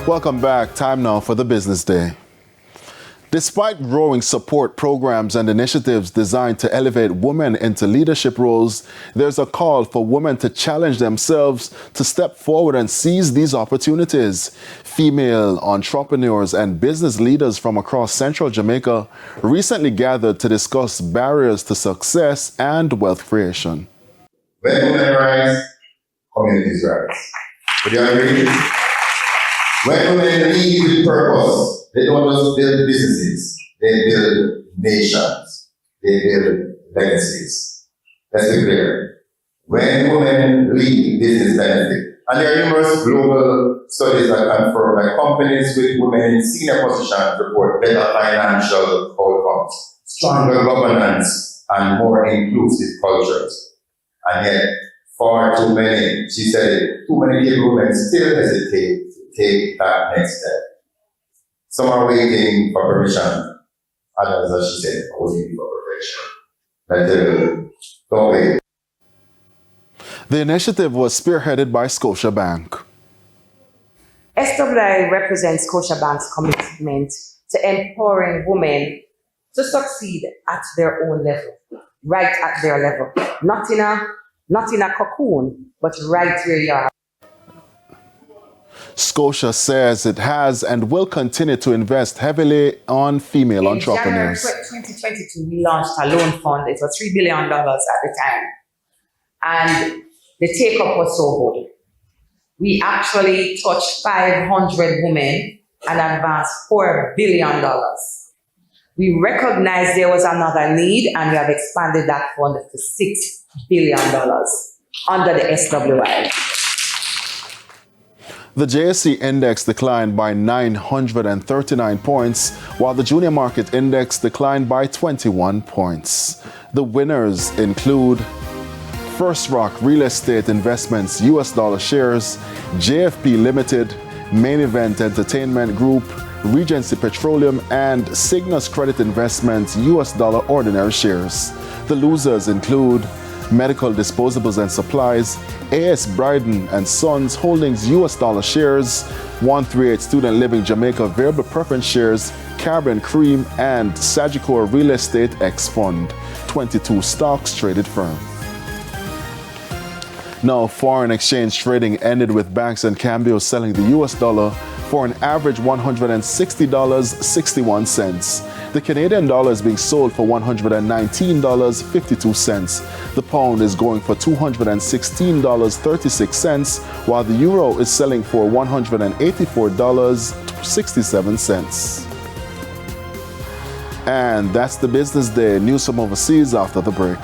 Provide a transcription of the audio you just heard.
Welcome back. Time now for the Business Day. Despite growing support programs and initiatives designed to elevate women into leadership roles, there's a call for women to challenge themselves to step forward and seize these opportunities. Female entrepreneurs and business leaders from across central Jamaica recently gathered to discuss barriers to success and wealth creation. When women rise, communities rise. Would you agree? When women lead with purpose, they don't just build businesses, they build nations, they build legacies. Let's be clear. When women lead, business benefit. And there are numerous global studies that confirm that companies with women in senior positions report better financial outcomes, stronger governance, and more inclusive cultures. And yet, far too many, she said, too many women still hesitate to take that next step. Some are waiting for permission. Others, as she said, are waiting for perfection. Don't wait. The initiative was spearheaded by Scotiabank. SWI represents Scotiabank's commitment to empowering women to succeed at their own level, right at their level, not in a cocoon, but right where you are. Scotia says it has and will continue to invest heavily on female entrepreneurs. In January 2022, we launched a loan fund. It was $3 billion at the time. And the take-up was so good. We actually touched 500 women and advanced $4 billion. We recognized there was another need, and we have expanded that fund to $6 billion under the SWI. The JSE index declined by 939 points, while the junior market index declined by 21 points. The winners include First Rock Real Estate Investments US dollar shares, JFP Limited, Main Event Entertainment Group, Regency Petroleum, and Cygnus Credit Investments US dollar ordinary shares. The losers include Medical Disposables and Supplies, A.S. Bryden and Sons Holdings US dollar shares, 138 Student Living Jamaica Variable Preference shares, Caribbean Cream, and Sagicor Real Estate X Fund. 22 stocks traded firm. Now, foreign exchange trading ended with banks and Cambio selling the US dollar for an average $160.61. The Canadian dollar is being sold for $119.52. The pound is going for $216.36, while the euro is selling for $184.67. And that's the Business Day. News from overseas after the break.